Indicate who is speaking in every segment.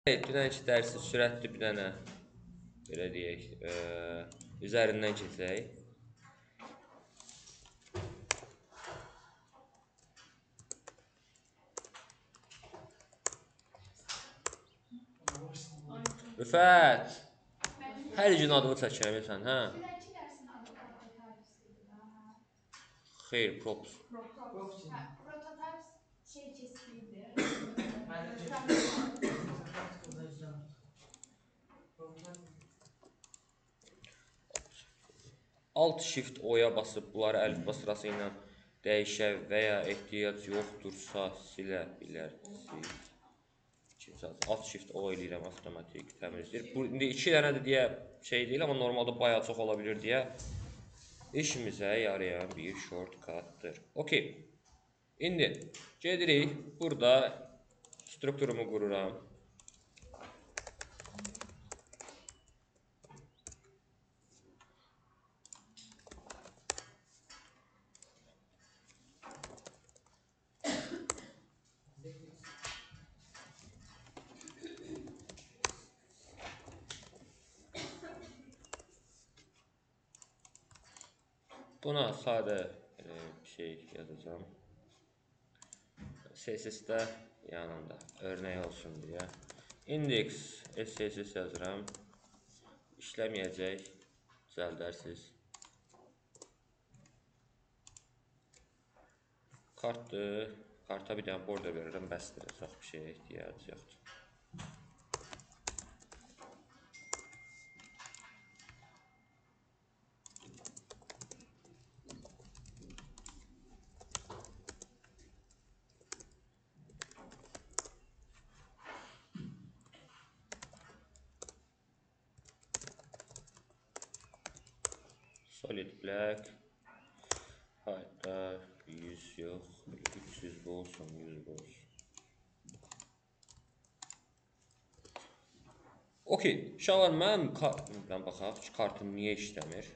Speaker 1: Dünənki dərsi sürətli bir dənə belə deyək, üzərindən keçək. Rüfət, hər gün adımı çəkirəm, hə? Xeyr, props.
Speaker 2: Prototype şey kesiliydi.
Speaker 1: Alt Shift O'ya basıb bunları əlifba sırası ilə dəyişə və ya ehtiyac yoxdursa silə bilərsiniz. Alt Shift O eləyirəm, avtomatik təmizləyir. Bu indi 2 dənədir deyə şey deyil, amma normalda bayağı çox ola bilir deyə işimizə yarayan bir shortcut'dır. Okey. İndi gedirik. Burada strukturumu qururam. Buna sadə bir şey yazacağım. CSS-də yanında örnek olsun deyə. Index SCSS yazıram. İşləməyəcək. Düzəldərsiniz. Kartdır. Karta bir dənə border verirəm. Bəsdir. Çox bir şeyə ehtiyac yoxdur. Solid black. Hatta 100 yox. 300 bu olsun, 100 bu olsun. Okey. Uşaqlar, mənim baxaq ki, kartım niyə işləmir?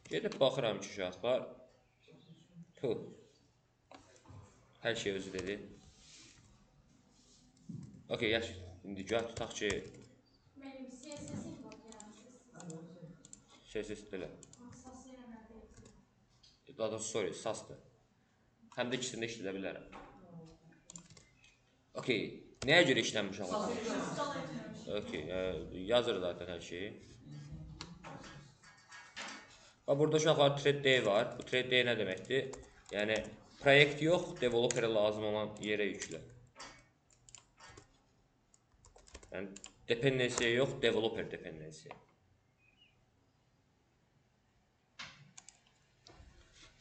Speaker 1: Gedib baxıram ki, uşaqlar. Hər şey özü dedi. Okey, yaş. İndi gəl tutaq ki,
Speaker 2: Benim CSS'im var yani.
Speaker 1: CSS belə.
Speaker 2: SAS ilə nədir?
Speaker 1: Daha doğrusu, sorry, SAS-dır. Həm də ikisində işlədə bilərəm. Okey, nəyə görə işlənmiş alacaq? Okey, yazır zaten hər şeyi. Burada uşaqlar thread D var. Bu thread D nə deməkdir? Yəni, proyekt yox, developerə lazım olan yerə yüklə. Yəni, dependensiya yox, developer dependensiya.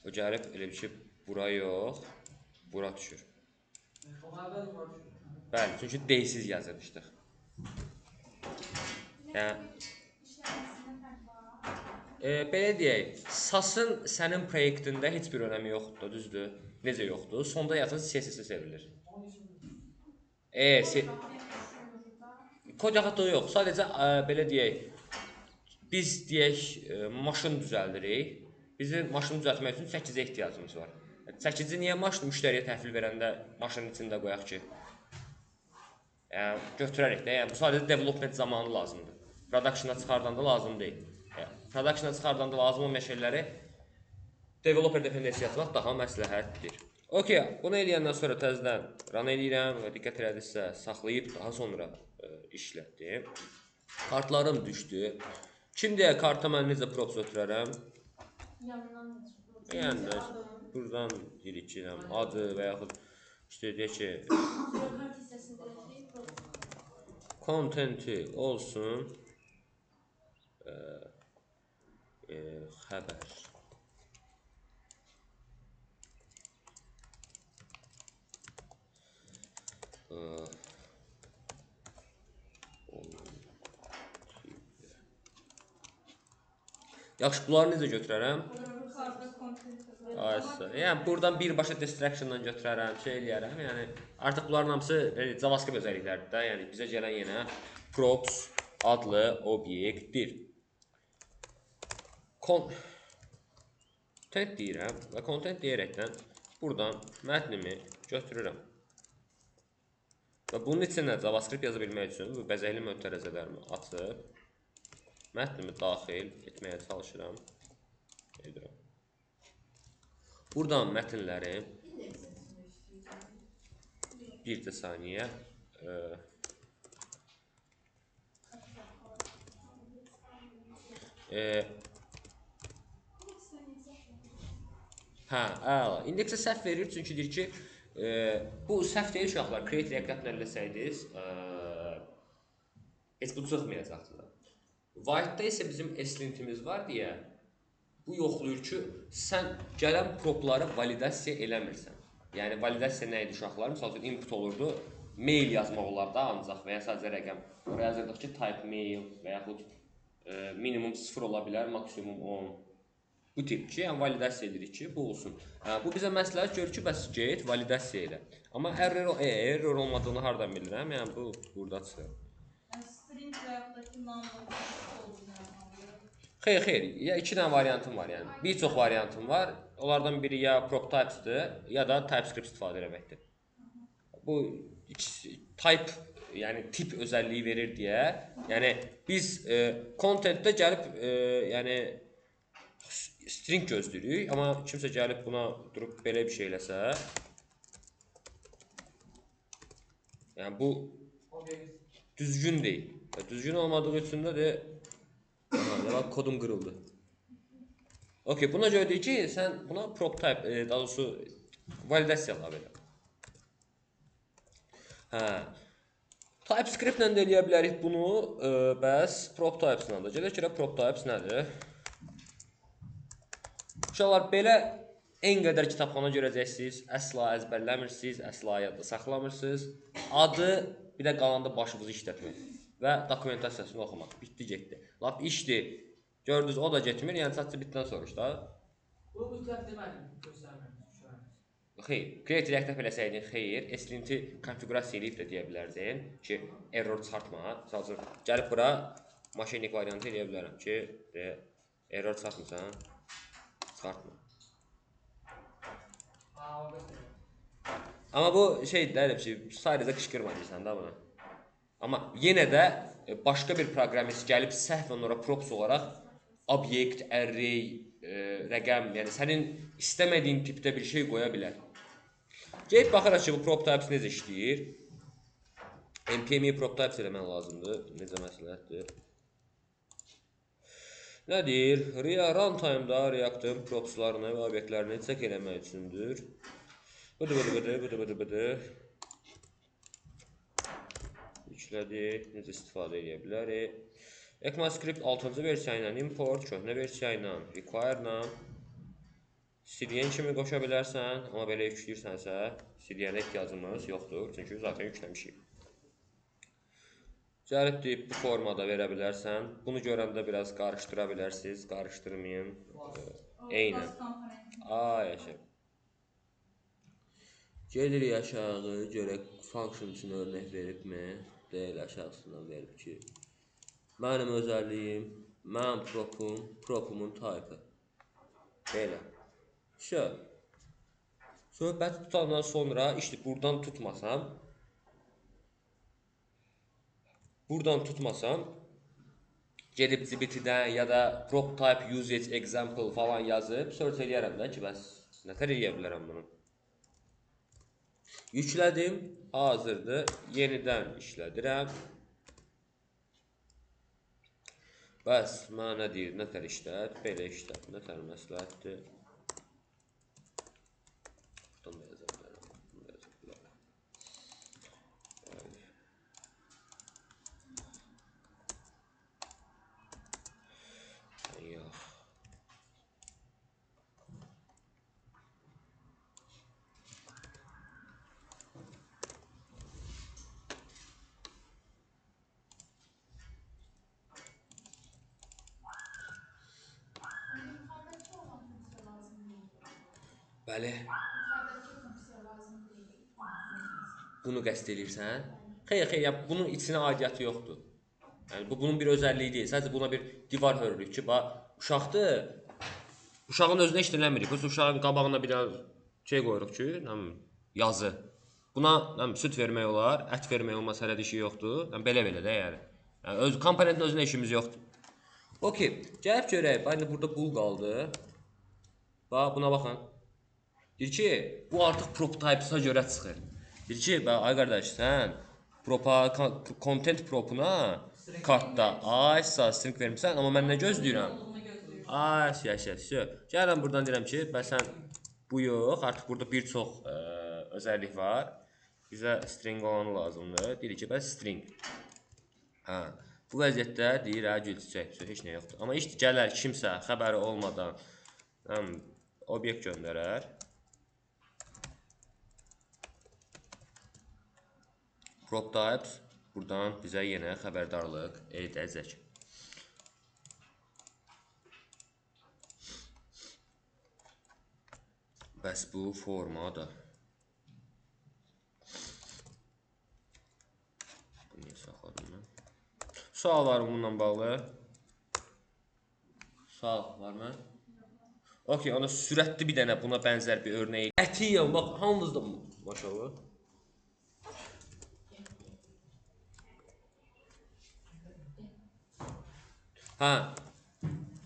Speaker 1: O gəlib elə bir ki, bura yox, bura düşür. Bəli, çünki D-siz yazırmışdıq. Yəni, belə deyək, SAS-ın sənin proyektində heç bir önəmi yoxdur, düzdür? Necə yoxdur? Sonda yazın CSS sevilir. Kod yaxatlığı yox, sadəcə belə deyək, biz deyək, maşın düzəldirik. Bizim maşını düzəltmək üçün 8-ə ehtiyacımız var. 8-ci niyə maşını müştəriyə təhvil verəndə maşının içində qoyaq ki? Götürərik də, yəni bu sadəcə development zamanı lazımdır. Production'a çıxardanda lazım deyil. Production'a çıxardanda lazım olmayan şeyləri developer dependensiya yazmaq daha məsləhətdir. Okey, bunu eləyəndən sonra təzədən run eləyirəm və diqqət elədirsə saxlayıb daha sonra işlətdim. Kartlarım düşdü. Kim deyə karta mən necə props ötürərəm? Yəni, buradan deyirik ki, adı və yaxud işte deyək ki, kontenti olsun xəbər. Yaxşı, bunları necə götürərəm? Yəni, buradan birbaşa distraction-dan götürərəm, şey eləyərəm. Yəni, artıq bunların hamısı JavaScript özəlliklərdir də. Yəni, bizə gələn yenə props adlı obyektdir. Content deyirəm və content deyərəkdən buradan mətnimi Götürürəm. Və bunun içində JavaScript yaza bilmək üçün bu bəzəkli mötərizələrimi açıb mətnimi daxil etməyə çalışıram. Edirəm. Buradan mətnləri bir də saniyə indeksə səhv verir, çünki deyir ki, bu səhv deyil uşaqlar, create react-lə eləsəydiniz, heç bu çıxmayacaqdı. White-da isə bizim eslintimiz var deyə, bu yoxlayır ki, sən gələn propları validasiya eləmirsən. Yəni, validasiya nə idi uşaqlar? Misal üçün, input olurdu, mail yazmaq olar da ancaq və ya sadəcə rəqəm. Oraya yazırdıq ki, type mail və yaxud minimum 0 ola bilər, maksimum 10. Bu tip ki, yəni validasiya edirik ki, bu olsun. Bu bizə məsləhət görür ki, bəs get, validasiya elə. Amma error olmadığını hardan bilirəm? Yəni, bu burada çıxır.
Speaker 3: String və yaxud da ki, number
Speaker 1: Xeyr, ya iki dənə variantım var, yəni bir çox variantım var. Onlardan biri ya prop types'dir, ya da TypeScript istifadə etməkdir. Bu type, yəni tip özəlliyi verir deyə, yəni biz contentdə gəlib, yəni string gözləyirik, amma kimsə gəlib buna durub belə bir şey eləsə, yəni bu düzgün deyil. Düzgün olmadığı üçün də bak kodum qırıldı. Okey, buna görə deyir ki, sən buna prop type, daha doğrusu validasiya əlavə elə. TypeScript-lə də eləyə bilərik bunu, bəs prop types-lə də. Gedək ki, prop types nədir? Uşaqlar, belə en qədər kitabxana görəcəksiniz, əsla əzbərləmirsiniz, əsla yadda saxlamırsınız. Adı, bir də qalanda başınızı işlətmək və dokumentasiyasını oxumaq. Bitdi, getdi. Lap işdir. Gördünüz, o da getmir, yəni sadəcə bitdən soruş da.
Speaker 4: Bu mütləq deməli, göstərmək.
Speaker 1: Xeyr, create react-lə eləsəydin, xeyr, eslinti konfigurasiya eləyib də deyə bilərdin ki, error çıxartma. Sadəcə, gəlib bura maşinlik variantı eləyə bilərəm ki, error çıxartmısan, çıxartma. Amma bu şey deyilib ki, sadəcə qışqırma deyirsən da buna. Amma yenə də başqa bir proqramist gəlib səhvən ora props olaraq obyekt, array, rəqəm, yəni sənin istəmədiyin tipdə bir şey qoya bilər. Gəlib baxaraq ki, bu prop types necə işləyir. npm prop types eləmək lazımdır. Necə məsləhətdir. Nə deyir? Runtime-da React-ın propslarını və obyektlərini check eləmək üçündür. Bıdı. Yüklədik, necə istifadə edə bilərik. ECMAScript 6-cı versiya ilə import, köhnə versiya ilə require-la CDN kimi qoşa bilərsən, amma belə yükləyirsənsə, CDN-ə ehtiyacımız yoxdur, çünki zaten yükləmişik. Gəlib deyib, bu formada verə bilərsən. Bunu görəndə biraz qarışdıra bilərsiniz, qarışdırmayın. Eynən. Yaşa. Gedirik aşağı, görək function üçün örnək veribmi? Deyil, aşağısından verib ki, mənim özəlliyim, mənim propumun type-ı. Belə. Söhbəti tutandan sonra, işte buradan tutmasam, gedib GBT-dən ya da prop type usage example falan yazıb, search eləyərəm də ki, bəs nətər eləyə bilərəm bunu? Yüklədim, hazırdır, yenidən işlədirəm. Bəs, mənə nə deyir, nətər işlət, belə işlət, nətər məsləhətdir. Buradan da yaza bilərəm. Yox. Bəli. Bunu qəsd edirsən? Xeyr, yəni bunun içinə aidiyyatı yoxdur. Yəni bunun bir özəlliyi deyil. Sadəcə buna bir divar hörürük ki, uşaqdır. Uşağın özünə işlənmirik. Biz uşağın qabağına bir şey qoyuruq ki, yazı. Buna süd vermək olar, ət vermək olmaz, hələ dişi yoxdur. Belə-belə də yəni. Öz komponentin özünə işimiz yoxdur. Okey, gəlib görək. Bax, burada bul qaldı. Bax, buna baxın. Deyir ki, bu artıq prop types-a görə çıxır. Deyir ki, ay qardaş, sən content propuna kartda string vermişsən, amma mən nə gözləyirəm? Gəlirəm buradan deyirəm ki, sən bu yox, artıq burada bir çox özəllik var. Bizə string olanı lazımdır. Deyir ki, string. Bu vəziyyətdə deyir, gül çiçək, heç nə yoxdur. Amma işte gələr kimsə xəbəri olmadan obyekt göndərər. Prop types buradan bizə yenə xəbərdarlıq edəcək. Bəs bu formada. Niyə saxladım mən? Sual var bununla bağlı. Sual var mı? Okey, ona sürətli bir dənə buna bənzər bir örneği. Ətiyyəm, bax, hamınızda maşallah.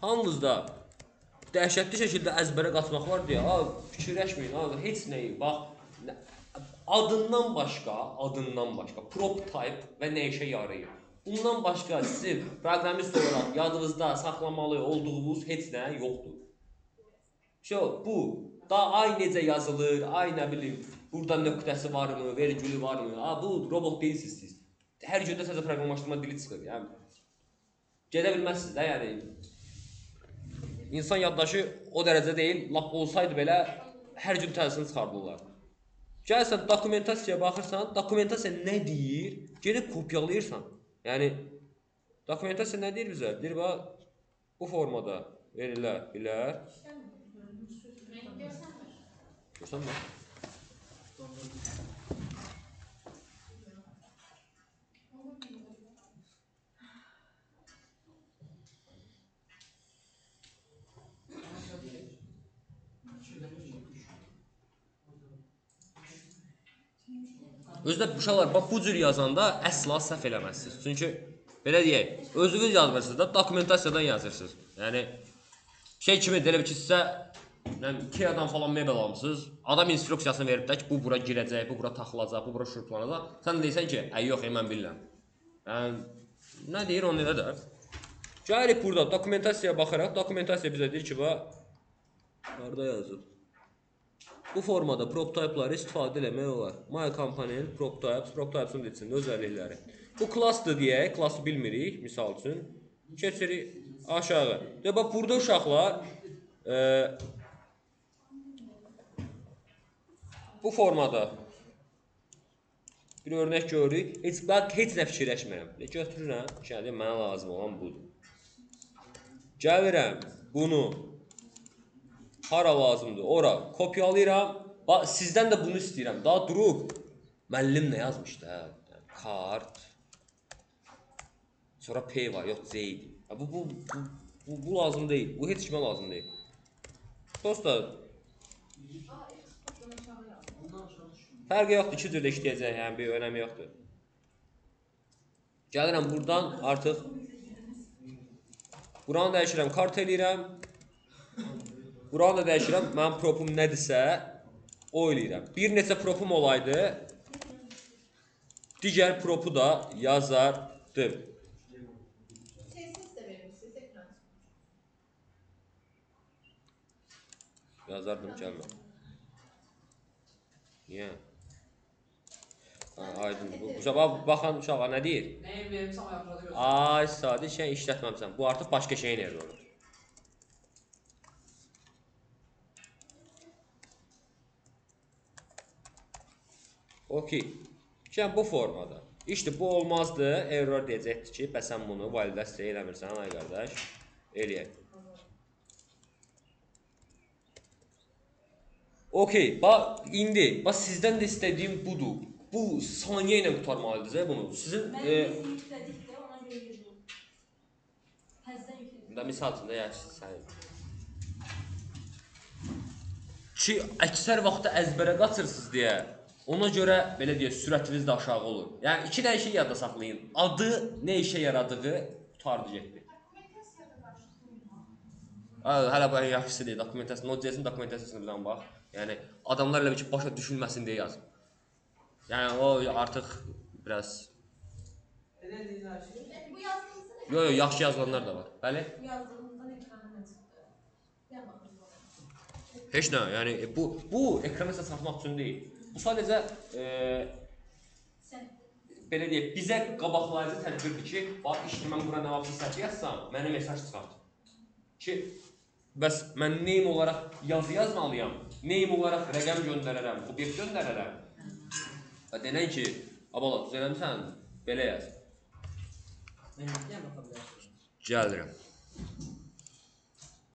Speaker 1: Hamınızda dəhşətli şəkildə əzbərə qaçmaq var deyə, fikirləşməyin, heç nəyi, bax, adından başqa, prop type və nə işə yarayır. Bundan başqa sizin proqramist olaraq yadınızda saxlamalı olduğunuz heç nə yoxdur. Bu, da ay necə yazılır, ay nə bilim, burada nöqtəsi varmı, vergülü varmı, bu robot deyilsiniz siz. Hər gündə sizə proqramlaşdırma dili çıxır, gedə bilməzsiniz də, yəni. İnsan yaddaşı o dərəcə deyil, lap olsaydı belə hər gün təzəsini çıxardırlar. Gəlsən dokumentasiyaya baxırsan, dokumentasiya nə deyir, gedib kopyalayırsan. Yəni, dokumentasiya nə deyir bizə? Deyir, bu formada verilə bilər. Görsən mi? Özdə uşaqlar, bu cür yazanda əsla səhv eləməzsiniz. Çünki, belə deyək, özünüz yazmırsınız da, dokumentasiyadan yazırsınız. Yəni, kimi deyil ki, sizə Ikea'dan falan mebel almışsınız, adam instruksiyasını verib də ki, bu bura girəcək, bu bura taxılacaq, bu bura şuruplanacaq. Sən deyirsən ki, yox, mən bilirəm. Nə deyir, onu elə də. Gəlirik burada, dokumentasiyaya baxaraq, dokumentasiya bizə deyir ki, harada yazıb? Bu formada prop type'ları istifadə eləmək olar. My component, prop types-ın içində özəllikləri. Bu classdır deyək, klassı bilmirik, misal üçün. Keçirik aşağı. Bax, burada uşaqlar bu formada bir örnək görürük. Heç nə fikirləşmirəm. Götürürəm, mənə lazım olan budur. Gəlirəm, bunu hara lazımdır, ora kopyalayıram. Sizdən də bunu istəyirəm. Daha durub, müəllim nə yazmışdı? Kart. Sonra P var, yox C idi. Bu lazım deyil. Bu heç kimə lazım deyil. Dostlar, fərqi yoxdur, iki cürdə işləyəcək, yəni bir önəmi yoxdur. Gəlirəm buradan artıq buranı dəyişirəm, kart eləyirəm. Buranı da dəyişirəm, mənim propum nədirsə o eləyirəm. Bir neçə propum olaydı, digər propu da yazardım. Yazardım, gəlmə. Niyə? Aydın. Baxan uşağa nə deyir?
Speaker 4: Nəyi verirsən, ayaqlarda göstərir.
Speaker 1: Ay, sadi şey işlətməmsən. Bu artıq başqa şeyin errorudur. Okey. Bu formada. İşte bu olmazdı. Error deyəcəkdir ki, sən bunu validasiya eləmirsən, ay qardaş. Eləyək. Okey. İndi, sizdən də istədiyim budur. Bu saniyə ilə qutarmalıdır bunu. Sizin misal üçün də ki, əksər vaxtda əzbərə qaçırsınız deyə Ona görə belə deyək, sürətiniz də aşağı olur. Yəni iki dənə şey yadda saxlayın. Adı nə işə yaradığı qurtardı getdi.
Speaker 2: Dokumentasiyada qarşı
Speaker 1: Hələ bu yaxşısı deyil. Dokumentasiya, Node.js-in dokumentasiyasına bir bax. Yəni adamlar elə bir ki, başa düşülməsin deyə yazıb. Yəni o artıq biraz
Speaker 4: Elə deyil her şey.
Speaker 2: Bu yazdığınızda
Speaker 1: yo yaxşı yazılanlar da var. Bəli?
Speaker 2: yazdığınızdan ekrana nə çıxdı? Gəl baxın.
Speaker 1: Heç nə, yəni bu ekrana satmaq üçün deyil. Bu sadəcə
Speaker 2: Sən
Speaker 1: belə deyək, bizə qabaqlayıcı tədbirdir ki, bax işte mən bura nə vaxt səhv yazsam, mənə mesaj çıxart. Ki bəs mən name olaraq yazı yazmalıyam, name olaraq rəqəm göndərərəm, obyekt göndərərəm. Və denən ki, abala düz eləmisən, belə yaz.
Speaker 4: Ben gel bakabilirsin.
Speaker 1: Gəlirəm.